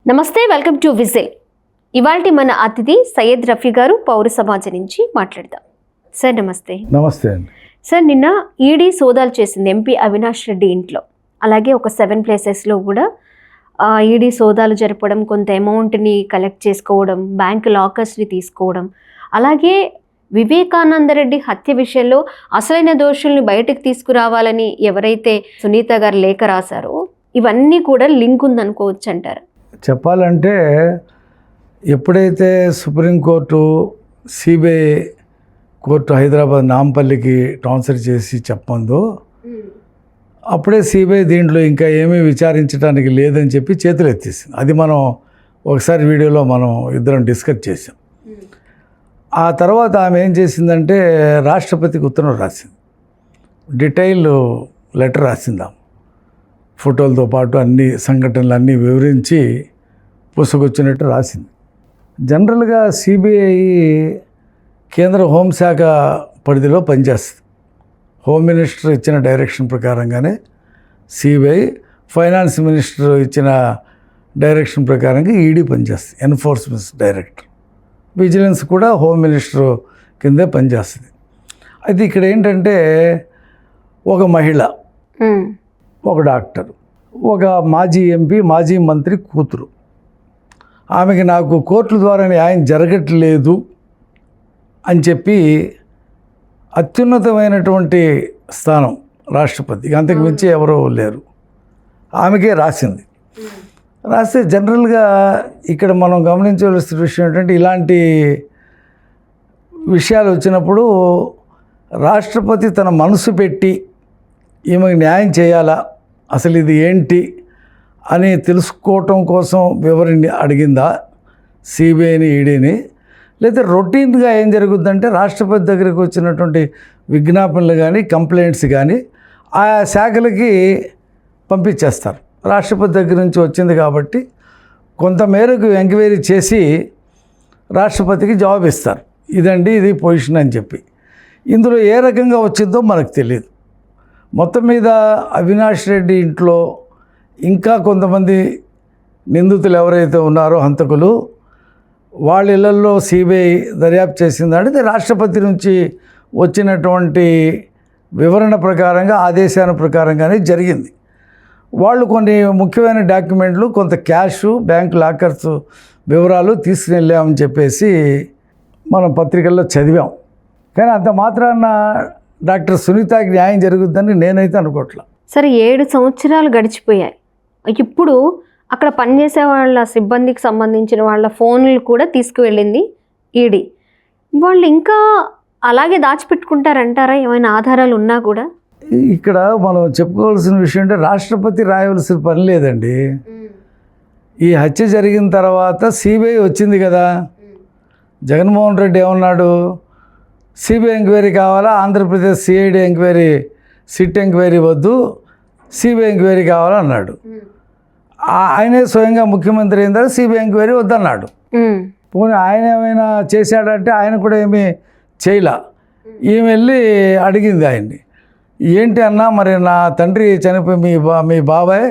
నమస్తే, welcome to whistle. ఇవాల్టి మన అతిథి సయ్యద్ రఫీ గారు, పౌర సమాజం నుంచి మాట్లాడదాం. సార్ నమస్తే. నమస్తే అండి. సార్, నిన్న ఈడీ సోదాలు చేసింది ఎంపీ అవినాష్ రెడ్డి ఇంట్లో, అలాగే ఒక 7 ప్లేసెస్లో కూడా ఈడీ సోదాలు జరపడం, కొంత అమౌంట్ని కలెక్ట్ చేసుకోవడం, బ్యాంక్ లాకర్స్ని తీసుకోవడం, అలాగే వివేకానందరెడ్డి హత్య విషయంలో అసలైన దోషుల్ని బయటకు తీసుకురావాలని ఎవరైతే సునీత గారు లేఖ రాశారో, ఇవన్నీ కూడా లింక్ ఉందనుకోవచ్చు అంటారు. చెప్పాలంటే ఎప్పుడైతే సుప్రీంకోర్టు సిబిఐ కోర్టు హైదరాబాద్ నాంపల్లికి ట్రాన్స్ఫర్ చేసి చెప్పందో అప్పుడే సిబిఐ దీంట్లో ఇంకా ఏమీ విచారించడానికి లేదని చెప్పి చేతులు ఎత్తేసింది. అది మనం ఒకసారి వీడియోలో మనం ఇద్దరం డిస్కస్ చేసాం. ఆ తర్వాత ఆమె ఏం చేసిందంటే రాష్ట్రపతికి ఉత్తరం రాసింది, డీటెయిల్ లెటర్ రాసింది. ఆమె ఫోటోలతో పాటు అన్ని సంఘటనలు అన్నీ వివరించి పుస్తకొచ్చినట్టు రాసింది. జనరల్గా సిబిఐ కేంద్ర హోంశాఖ పరిధిలో పనిచేస్తుంది. హోమ్ మినిస్టర్ ఇచ్చిన డైరెక్షన్ ప్రకారంగానే సిబిఐ, ఫైనాన్స్ మినిస్టర్ ఇచ్చిన డైరెక్షన్ ప్రకారంగా ఈడీ పనిచేస్తుంది, ఎన్ఫోర్స్మెంట్ డైరెక్టర్. విజిలెన్స్ కూడా హోమ్ మినిస్టర్ కిందే పనిచేస్తుంది. అయితే ఇక్కడ ఏంటంటే ఒక మహిళ, ఒక డాక్టర్, ఒక మాజీ ఎంపీ, మాజీ మంత్రి కూతురు, ఆమెకి నాకు కోర్టుల ద్వారా న్యాయం జరగట్లేదు అని చెప్పి అత్యున్నతమైనటువంటి స్థానం రాష్ట్రపతి, అంతకు మించి ఎవరో లేరు, ఆమెకే రాసింది. రాస్తే జనరల్గా ఇక్కడ మనం గమనించవలసిన విషయం ఏంటంటే, ఇలాంటి విషయాలు వచ్చినప్పుడు రాష్ట్రపతి తన మనసు పెట్టి ఈమెకు న్యాయం చేయాలా, అసలు ఇది ఏంటి అని తెలుసుకోవటం కోసం వివరణ అడిగిందా సిబిఐని, ఈడీని, లేదా రొటీన్గా ఏం జరుగుద్దంటే రాష్ట్రపతి దగ్గరికి వచ్చినటువంటి విజ్ఞాపనలు కానీ కంప్లైంట్స్ కానీ ఆయా శాఖలకి పంపించేస్తారు. రాష్ట్రపతి దగ్గర నుంచి వచ్చింది కాబట్టి కొంతమేరకు ఎంక్వైరీ చేసి రాష్ట్రపతికి జవాబు ఇస్తారు, ఇదండి ఇది పొజిషన్ అని చెప్పి. ఇందులో ఏ రకంగా వచ్చిందో మనకు తెలియదు. మొత్తం మీద అవినాష్ రెడ్డి ఇంట్లో ఇంకా కొంతమంది నిందితులు ఎవరైతే ఉన్నారో, హంతకులు, వాళ్ళ ఇళ్లలో సిబిఐ దర్యాప్తు చేసిందంటే రాష్ట్రపతి నుంచి వచ్చినటువంటి వివరణ ప్రకారంగా, ఆదేశాల ప్రకారంగానే జరిగింది. వాళ్ళు కొన్ని ముఖ్యమైన డాక్యుమెంట్లు, కొంత క్యాషు, బ్యాంక్ లాకర్స్ వివరాలు తీసుకుని చెప్పేసి మనం పత్రికల్లో చదివాం. కానీ అంత మాత్రాన డాక్టర్ సునీతకి న్యాయం జరుగుద్దని నేనైతే అనుకోవట్లా. సరే, 7 సంవత్సరాలు గడిచిపోయాయి. ఇప్పుడు అక్కడ పనిచేసే వాళ్ళ సిబ్బందికి సంబంధించిన వాళ్ళ ఫోన్లు కూడా తీసుకువెళ్ళింది ఈడీ. వాళ్ళు ఇంకా అలాగే దాచిపెట్టుకుంటారంటారా, ఏమైనా ఆధారాలు ఉన్నా కూడా? ఇక్కడ మనం చెప్పుకోవాల్సిన విషయం అంటే రాష్ట్రపతి రాయవలసిన పని లేదండి. ఈ హత్య జరిగిన తర్వాత సిబిఐ వచ్చింది కదా, జగన్మోహన్ రెడ్డి ఏమన్నాడు, సిబిఐ ఎంక్వైరీ కావాలా, Andhra Pradesh CID enquiry, SIT enquiry వద్దు, సిబిఐ ఎంక్వైరీ కావాలన్నాడు. ఆయనే స్వయంగా ముఖ్యమంత్రి అయిన తర్వాత సిబిఐ ఎంక్వైరీ వద్దన్నాడు. పోనీ ఆయన ఏమైనా చేశాడంటే ఆయన కూడా ఏమీ చేయలా. ఈమె వెళ్ళి అడిగింది ఆయన్ని, ఏంటి అన్నా, మరి నా తండ్రి చనిపోయి మీ బాబాయ్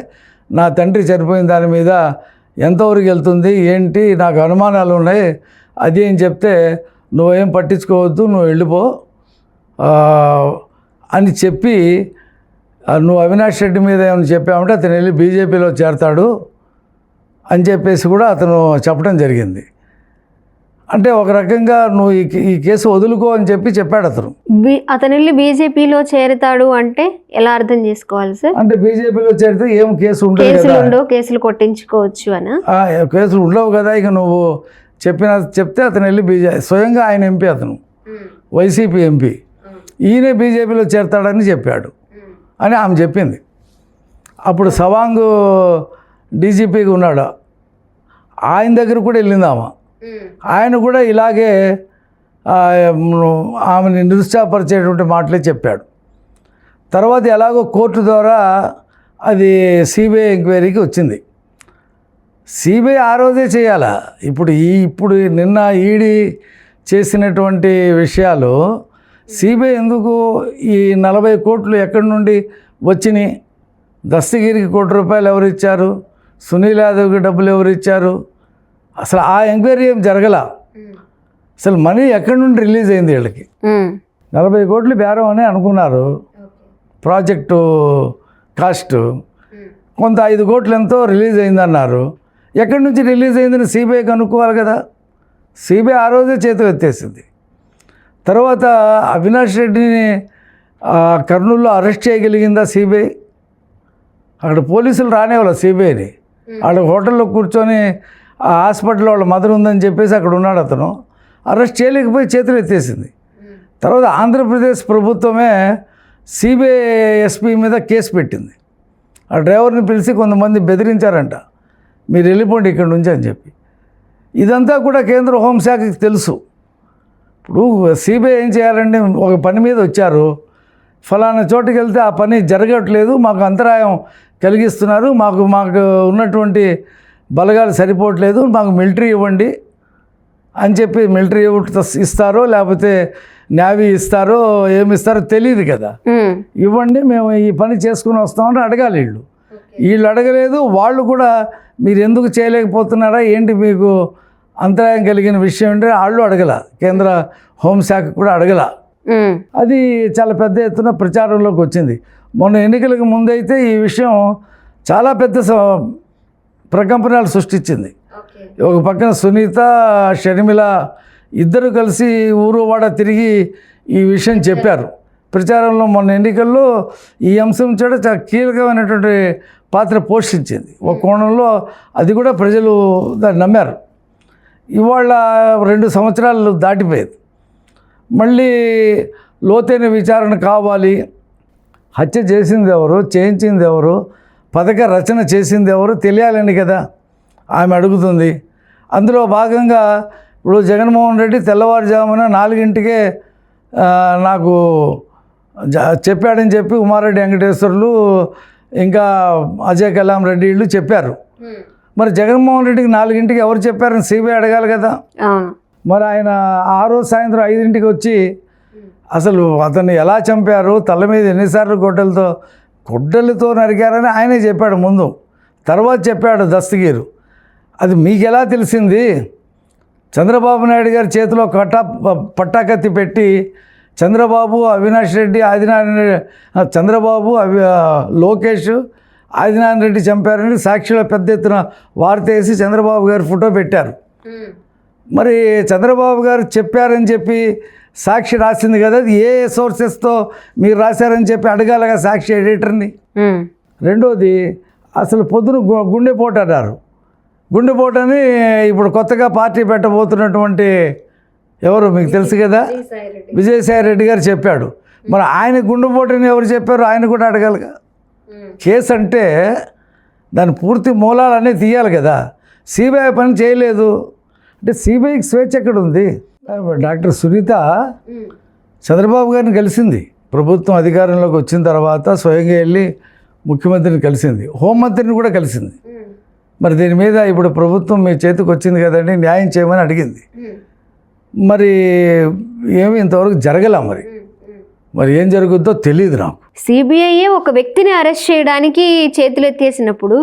నా తండ్రి చనిపోయిన దాని మీద ఎంతవరకు వెళ్తుంది ఏంటి, నాకు అనుమానాలు ఉన్నాయి, అది అని చెప్తే, నువ్వేం పట్టించుకోవద్దు, నువ్వు వెళ్ళిపో అని చెప్పి, నువ్వు అవినాష్ రెడ్డి మీద ఏమైనా చెప్పామంటే అతను వెళ్ళి బీజేపీలో చేరతాడు అని చెప్పేసి కూడా అతను చెప్పడం జరిగింది. అంటే ఒక రకంగా నువ్వు ఈ కేసు వదులుకో అని చెప్పి చెప్పాడు అతను. అతను వెళ్ళి బీజేపీలో చేరుతాడు అంటే ఎలా అర్థం చేసుకోవాలి సార్? అంటే బీజేపీలో చేరితే ఏం కేసు ఉండవు, కేసులు కొట్టించుకోవచ్చు అని. కేసులు ఉండవు కదా, ఇక నువ్వు చెప్తే అతను వెళ్ళి స్వయంగా ఆయన ఎంపీ, అతను వైసీపీ ఎంపీ, ఈయనే బీజేపీలో చేరతాడని చెప్పాడు అని ఆమె చెప్పింది. అప్పుడు సవాంగ్ డీజీపీగా ఉన్నాడు, ఆయన దగ్గర కూడా వెళ్ళింది ఆమె. ఆయన కూడా ఇలాగే ఆమెని నిరుత్సాహపరిచేటువంటి మాటలే చెప్పాడు. తర్వాత ఎలాగో కోర్టు ద్వారా అది సిబిఐ ఎంక్వైరీకి వచ్చింది. సిబిఐ ఆ రోజే చేయాలా. ఇప్పుడు నిన్న ఈడీ చేసినటువంటి విషయాలు సిబిఐ ఎందుకు ఈ 40 కోట్లు ఎక్కడి నుండి వచ్చినాయి, దస్తగిరికి ₹1 కోటి ఎవరు ఇచ్చారు, సునీల్ యాదవ్కి డబ్బులు ఎవరు ఇచ్చారు, అసలు ఆ ఎంక్వైరీ ఏం జరగల. అసలు మనీ ఎక్కడి నుండి రిలీజ్ అయింది వీళ్ళకి? 40 కోట్లు బేరం అని అనుకున్నారు ప్రాజెక్టు కాస్ట్, కొంత 5 కోట్లు ఎంతో రిలీజ్ అయిందన్నారు. ఎక్కడి నుంచి రిలీజ్ అయిందని సిబిఐ కనుక్కోవాలి కదా. సిబిఐ ఆ రోజే చేతులు ఎత్తేసింది. తర్వాత అవినాష్ రెడ్డిని కర్నూలులో అరెస్ట్ చేయగలిగిందా సిబిఐ? అక్కడ పోలీసులు రానేవాళ్ళు సిబిఐని. వాళ్ళ హోటల్లో కూర్చొని ఆ హాస్పిటల్లో వాళ్ళ మదర్ ఉందని చెప్పేసి అక్కడ ఉన్నాడు అతను. అరెస్ట్ చేయలేకపోయి చేతులు ఎత్తేసింది. తర్వాత ఆంధ్రప్రదేశ్ ప్రభుత్వమే సిబిఐ ఎస్పీ మీద కేసు పెట్టింది. ఆ డ్రైవర్ని పిలిచి కొంతమంది బెదిరించారంట, మీరు వెళ్ళిపోండి ఇక్కడ నుంచి అని చెప్పి. ఇదంతా కూడా కేంద్ర హోంశాఖకి తెలుసు. ఇప్పుడు సిబిఐ ఏం చేయాలంటే, ఒక పని మీద వచ్చారు, ఫలానా చోటుకి వెళ్తే ఆ పని జరగట్లేదు, మాకు అంతరాయం కలిగిస్తున్నారు, మాకు ఉన్నటువంటి బలగాలు సరిపోవట్లేదు, మాకు మిలిటరీ ఇవ్వండి అని చెప్పి మిలిటరీ ఇస్తారో లేకపోతే నేవీ ఇస్తారో ఏమిస్తారో తెలియదు కదా. ఇవ్వండి, మేము ఈ పని చేసుకుని వస్తామని అడగాలి. వీళ్ళు అడగలేదు. వాళ్ళు కూడా మీరు ఎందుకు చేయలేకపోతున్నారా, ఏంటి మీకు అంతరాయం కలిగిన విషయం అంటే వాళ్ళు అడగల. కేంద్ర హోంశాఖ కూడా అడగల. అది చాలా పెద్ద ఎత్తున ప్రచారంలోకి వచ్చింది. మొన్న ఎన్నికలకు ముందైతే ఈ విషయం చాలా పెద్ద ప్రకంపనలు సృష్టించింది. ఒక పక్కన సునీత, షర్మిల ఇద్దరు కలిసి ఊరు వాడ తిరిగి ఈ విషయం చెప్పారు ప్రచారంలో. మొన్న ఎన్నికల్లో ఈ అంశం కూడా చాలా కీలకమైనటువంటి పాత్ర పోషించింది. ఒక కోణంలో అది కూడా ప్రజలు దాన్ని నమ్మారు. ఇవాళ 2 సంవత్సరాలు దాటిపోయేది. మళ్ళీ లోతైన విచారణ కావాలి. హత్య చేసింది ఎవరు, చేయించింది ఎవరు, పథక రచన చేసింది ఎవరు తెలియాలని కదా ఆమె అడుగుతుంది. అందులో భాగంగా ఇప్పుడు జగన్మోహన్ రెడ్డి తెల్లవారుజామున 4 నాకు చెప్పాడని చెప్పి ఉమారెడ్డి వెంకటేశ్వర్లు ఇంకా అజయ్ కలాం రెడ్డి వీళ్ళు చెప్పారు. మరి జగన్మోహన్ రెడ్డికి 4 ఎవరు చెప్పారని సిబిఐ అడగాలి కదా. మరి ఆయన ఆ రోజు సాయంత్రం 5 వచ్చి అసలు అతన్ని ఎలా చంపారు, తల మీద ఎన్నిసార్లు గొడ్డలతో నరికారని ఆయనే చెప్పాడు ముందు. తర్వాత చెప్పాడు దస్తగిరు. అది మీకు ఎలా తెలిసింది? చంద్రబాబు నాయుడు గారి చేతిలో పట్టాకత్తి పెట్టి చంద్రబాబు, అవినాష్ రెడ్డి, చంద్రబాబు, లోకేష్, ఆదినారాయణ రెడ్డి చంపారని సాక్షిలో పెద్ద ఎత్తున వార్త వేసి చంద్రబాబు గారు ఫోటో పెట్టారు. మరి చంద్రబాబు గారు చెప్పారని చెప్పి సాక్షి రాసింది కదా, అది ఏ సోర్సెస్తో మీరు రాశారని చెప్పి అడగాలగా సాక్షి ఎడిటర్ని. రెండోది, అసలు పొద్దున గుండెపోటు అన్నారు. గుండెపోటని ఇప్పుడు కొత్తగా పార్టీ పెట్టబోతున్నటువంటి ఎవరు మీకు తెలుసు కదా, విజయసాయి రెడ్డి గారు చెప్పాడు. మరి ఆయన గుండెపోటని ఎవరు చెప్పారు ఆయన కూడా అడగాలిగా. కేసు అంటే దాని పూర్తి మూలాలన్నీ తీయాలి కదా. సిబిఐ పని చేయలేదు అంటే సిబిఐకి స్వేచ్ఛ ఎక్కడ ఉంది? డాక్టర్ సునీత చంద్రబాబు గారిని కలిసింది. ప్రభుత్వం అధికారంలోకి వచ్చిన తర్వాత స్వయంగా వెళ్ళి ముఖ్యమంత్రిని కలిసింది, హోంమంత్రిని కూడా కలిసింది. మరి దీని మీద ఇప్పుడు ప్రభుత్వం మీ చేతికి వచ్చింది కదండి, న్యాయం చేయమని అడిగింది. మరి ఏమి ఇంతవరకు జరగలా. మరి ఏం జరుగుద్దో తెలియదు నాకు. సిబిఐ ఒక వ్యక్తిని అరెస్ట్ చేయడానికి చేతులెత్తేసినప్పుడు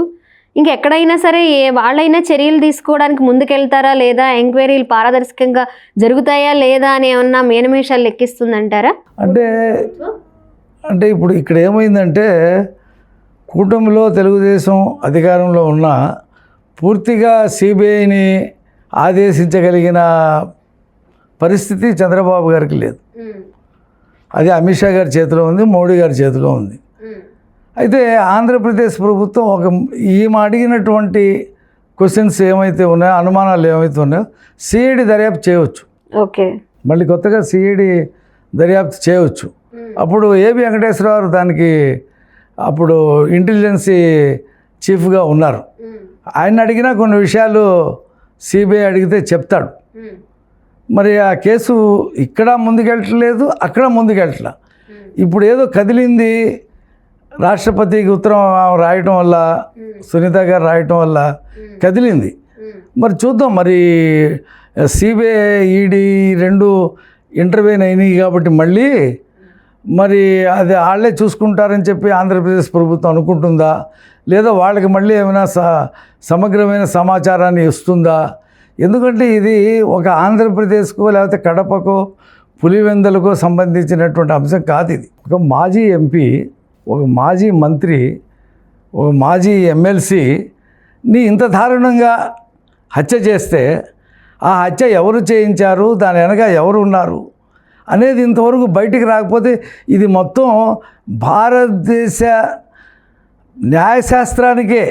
ఇంకెక్కడైనా సరే వాళ్ళైనా చర్యలు తీసుకోవడానికి ముందుకెళ్తారా లేదా, ఎంక్వైరీలు పారదర్శకంగా జరుగుతాయా లేదా అని ఏమన్నా మేనమేషాలు లెక్కిస్తుందంటారా? అంటే ఇప్పుడు ఇక్కడ ఏమైందంటే, కూటమిలో తెలుగుదేశం అధికారంలో ఉన్న పూర్తిగా సిబిఐని ఆదేశించగలిగిన పరిస్థితి చంద్రబాబు గారికి లేదు. అది అమిత్ షా గారి చేతిలో ఉంది, మోడీ గారి చేతిలో ఉంది. అయితే ఆంధ్రప్రదేశ్ ప్రభుత్వం ఈమె అడిగినటువంటి క్వశ్చన్స్ ఏమైతే ఉన్నాయో, అనుమానాలు ఏమైతే ఉన్నాయో సిఐడి దర్యాప్తు చేయవచ్చు. ఓకే, మళ్ళీ కొత్తగా సిఐడి దర్యాప్తు చేయవచ్చు. అప్పుడు ఏబి వెంకటేశ్వరరావు దానికి అప్పుడు ఇంటెలిజెన్సీ చీఫ్గా ఉన్నారు. ఆయన అడిగినా కొన్ని విషయాలు సిబిఐ అడిగితే చెప్తాడు. మరి ఆ కేసు ఇక్కడ ముందుకెళ్ళట్లేదు, అక్కడ ముందుకెళ్ళట్లా. ఇప్పుడు ఏదో కదిలింది, రాష్ట్రపతికి ఉత్తరం రాయటం వల్ల, సునీత గారు రాయటం వల్ల కదిలింది. మరి చూద్దాం. మరి సిబిఐ, ఈడీ 2 ఇంటర్వ్యూన్ అయినాయి కాబట్టి మళ్ళీ మరి అది వాళ్ళే చూసుకుంటారని చెప్పి ఆంధ్రప్రదేశ్ ప్రభుత్వం అనుకుంటుందా, లేదా వాళ్ళకి మళ్ళీ ఏమైనా సమగ్రమైన సమాచారాన్ని ఇస్తుందా? ఎందుకంటే ఇది ఒక ఆంధ్రప్రదేశ్కో లేకపోతే కడపకో పులివెందులకో సంబంధించినటువంటి అంశం కాదు. ఇది ఒక మాజీ ఎంపీ, ఒక మాజీ మంత్రి, ఒక మాజీ ఎమ్మెల్సీని ఇంత దారుణంగా హత్య చేస్తే ఆ హత్య ఎవరు చేయించారు, దాని వెనక ఎవరు ఉన్నారు అనేది ఇంతవరకు బయటికి రాకపోతే ఇది మొత్తం భారతదేశ న్యాయశాస్త్రానికే,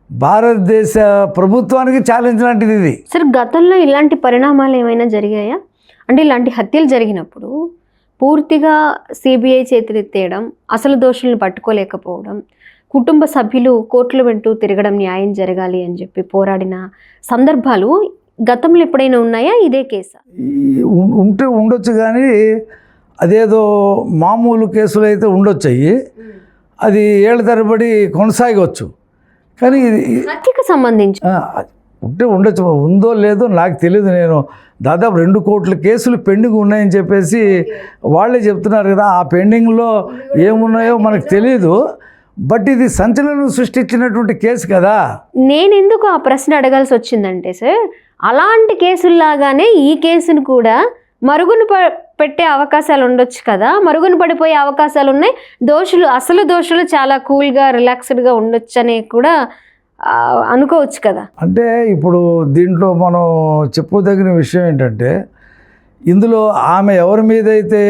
భారతదేశ ప్రభుత్వానికి ఛాలెంజ్ లాంటిది ఇది. సార్, గతంలో ఇలాంటి పరిణామాలు ఏమైనా జరిగాయా? అంటే ఇలాంటి హత్యలు జరిగినప్పుడు పూర్తిగా సిబిఐ చేతులెత్తేయడం, అసలు దోషులను పట్టుకోలేకపోవడం, కుటుంబ సభ్యులు కోర్టుల వెంటూ తిరగడం న్యాయం జరగాలి అని చెప్పి పోరాడిన సందర్భాలు గతంలో ఎప్పుడైనా ఉన్నాయా? ఇదే కేసా? ఉండొచ్చు, కానీ అదేదో మామూలు కేసులు అయితే ఉండొచ్చు, అది ఏళ్ళ తరబడి కొనసాగవచ్చు. కానీ హత్యకు సంబంధించి ఉండొచ్చు, ఉందో లేదో నాకు తెలియదు. నేను దాదాపు 2 కోట్ల కేసులు పెండింగ్ ఉన్నాయని చెప్పేసి వాళ్ళే చెప్తున్నారు కదా. ఆ పెండింగ్లో ఏమున్నాయో మనకు తెలియదు. బట్ ఇది సంచలనం సృష్టించినటువంటి కేసు కదా. నేను ఎందుకు ఆ ప్రశ్న అడగాల్సి వచ్చిందంటే సార్, అలాంటి కేసుల్లాగానే ఈ కేసును కూడా మరుగున పెట్టే అవకాశాలు ఉండొచ్చు కదా, మరుగున పడిపోయే అవకాశాలు ఉన్నాయి. అసలు దోషులు చాలా కూల్గా రిలాక్స్డ్గా ఉండొచ్చు అని కూడా అనుకోవచ్చు కదా. అంటే ఇప్పుడు దీంట్లో మనం చెప్పుకోదగిన విషయం ఏంటంటే, ఇందులో ఆమె ఎవరి మీద అయితే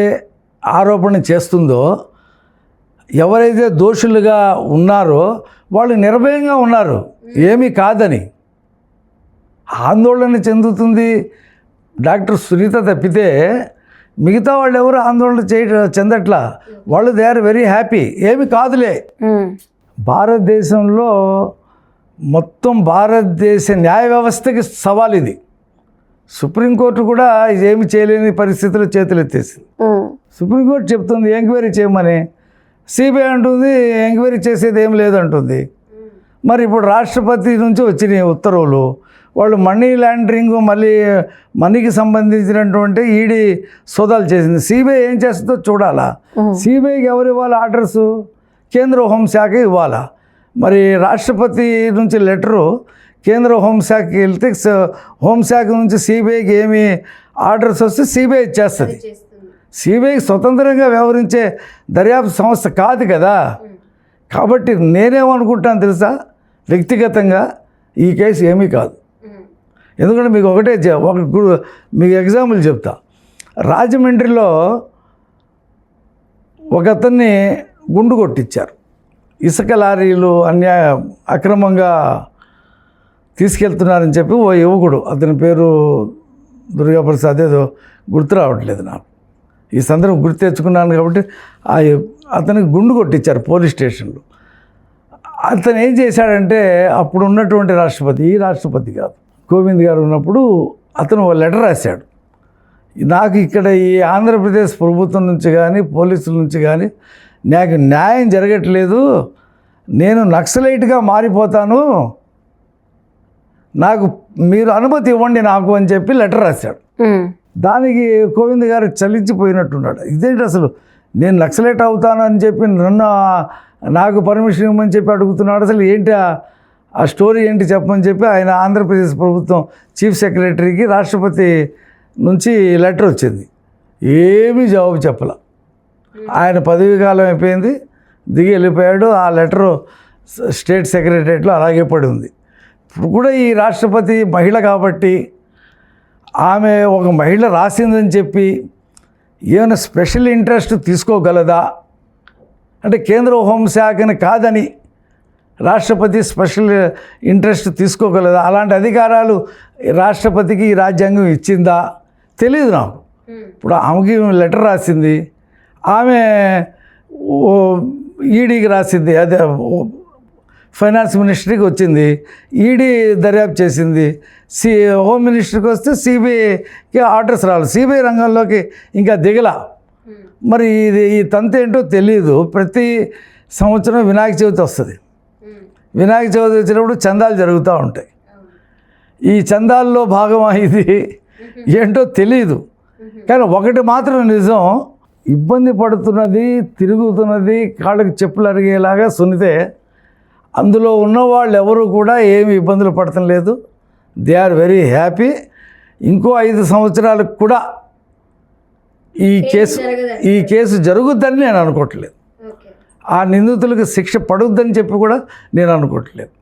ఆరోపణ చేస్తుందో, ఎవరైతే దోషులుగా ఉన్నారో వాళ్ళు నిర్భయంగా ఉన్నారు, ఏమీ కాదని. ఆందోళన చెందుతుంది డాక్టర్ సునీత తప్పితే మిగతా వాళ్ళు ఎవరు ఆందోళన చెందట్లా. వాళ్ళు దే ఆర్ వెరీ హ్యాపీ, ఏమి కాదులే. భారతదేశంలో మొత్తం భారతదేశ న్యాయ వ్యవస్థకి సవాల్ ఇది. సుప్రీంకోర్టు కూడా ఏమి చేయలేని పరిస్థితుల్లో చేతులు ఎత్తేసింది. సుప్రీంకోర్టు చెప్తుంది ఎంక్వైరీ చేయమని, సిబిఐ అంటుంది ఎంక్వైరీ చేసేది ఏం లేదంటుంది. మరి ఇప్పుడు రాష్ట్రపతి నుంచి వచ్చినాయి ఉత్తర్వులు, వాళ్ళు మనీ లాండరింగ్, మళ్ళీ మనీకి సంబంధించినటువంటి ఈడీ సోదాలు చేసింది. సిబిఐ ఏం చేస్తుందో చూడాలా. సిబిఐకి ఎవరు ఇవ్వాలి ఆర్డర్సు? కేంద్ర హోంశాఖ ఇవ్వాలా. మరి రాష్ట్రపతి నుంచి లెటరు కేంద్ర హోంశాఖకి వెళ్తే హోంశాఖ నుంచి సిబిఐకి ఏమి ఆర్డర్స్ వస్తే సిబిఐ ఇచ్చేస్తుంది. సిబిఐకి స్వతంత్రంగా వ్యవహరించే దర్యాప్తు సంస్థ కాదు కదా. కాబట్టి నేనేమనుకుంటాను తెలుసా, వ్యక్తిగతంగా ఈ కేసు ఏమీ కాదు. ఎందుకంటే మీకు మీకు ఎగ్జాంపుల్ చెప్తా. రాజమండ్రిలో ఒక అతన్ని గుండు కొట్టించారు. ఇసుక లారీలు అక్రమంగా తీసుకెళ్తున్నారని చెప్పి ఓ యువకుడు, అతని పేరు దుర్గాప్రసాద్, ఏదో గుర్తు రావట్లేదు నాకు, ఈ సందర్భం గుర్తు తెచ్చుకున్నాను కాబట్టి అతనికి గుండు కొట్టించారు పోలీస్ స్టేషన్లో. అతను ఏం చేశాడంటే, అప్పుడు ఉన్నటువంటి రాష్ట్రపతి, ఈ రాష్ట్రపతి కాదు, కోవింద్ గారు ఉన్నప్పుడు అతను ఒక లెటర్ రాశాడు. నాకు ఇక్కడ ఈ ఆంధ్రప్రదేశ్ ప్రభుత్వం నుంచి కానీ పోలీసుల నుంచి కానీ నాకు న్యాయం జరగట్లేదు, నేను నక్సలైట్గా మారిపోతాను, నాకు మీరు అనుమతి ఇవ్వండి నాకు అని చెప్పి లెటర్ రాశాడు. దానికి కోవింద్ గారు చలించిపోయినట్టున్నాడు. ఇదేంటి అసలు, నేను నక్సలైట్ అవుతాను అని చెప్పి నాకు పర్మిషన్ ఇవ్వమని చెప్పి అడుగుతున్నాడు, అసలు ఏంటి ఆ స్టోరీ ఏంటి చెప్పమని చెప్పి ఆయన ఆంధ్రప్రదేశ్ ప్రభుత్వం చీఫ్ సెక్రటరీకి రాష్ట్రపతి నుంచి లెటర్ వచ్చింది. ఏమీ జవాబు చెప్పాల. ఆయన పదవీ కాలం అయిపోయింది, దిగి వెళ్ళిపోయాడు. ఆ లెటరు స్టేట్ సెక్రటరియట్లో అలాగే పడి ఉంది. ఇప్పుడు కూడా ఈ రాష్ట్రపతి మహిళ కాబట్టి, ఆమె ఒక మహిళ రాసిందని చెప్పి ఏమైనా స్పెషల్ ఇంట్రెస్ట్ తీసుకోగలదా? అంటే కేంద్ర హోంశాఖని కాదని రాష్ట్రపతి స్పెషల్ ఇంట్రెస్ట్ తీసుకోగలదా? అలాంటి అధికారాలు రాష్ట్రపతికి ఈ రాజ్యాంగం ఇచ్చిందా? తెలియదు నాకు. ఇప్పుడు ఆమెకి లెటర్ రాసింది, ఆమె ఈడీకి రాసింది, అదే ఫైనాన్స్ మినిస్ట్రీకి వచ్చింది, ఈడీ దర్యాప్తు చేసింది, హోమ్ మినిస్టర్కి వస్తే సిబిఐకి ఆర్డర్స్ రావాలి. సిబిఐ రంగంలోకి ఇంకా దిగల. మరి ఈ తంతు ఏంటో తెలియదు. ప్రతి సంవత్సరం వినాయక చవితి వస్తుంది. వినాయక చవితి వచ్చినప్పుడు చందాలు జరుగుతూ ఉంటాయి. ఈ చందాల్లో భాగం ఇది ఏంటో తెలియదు. కానీ ఒకటి మాత్రం నిజం, ఇబ్బంది పడుతున్నది, తిరుగుతున్నది, కాళ్ళకి చెప్పులు అరిగేలాగా సున్నితే అందులో ఉన్న వాళ్ళు ఎవరు కూడా ఏమి ఇబ్బందులు పడటం లేదు. They are very happy. ఇంకో 5 సంవత్సరాలకు కూడా ఈ కేసు జరుగుద్దని నేను అనుకోవట్లేదు. ఆ నిందితులకు శిక్ష పడుద్దని చెప్పి కూడా నేను అనుకోవట్లేదు.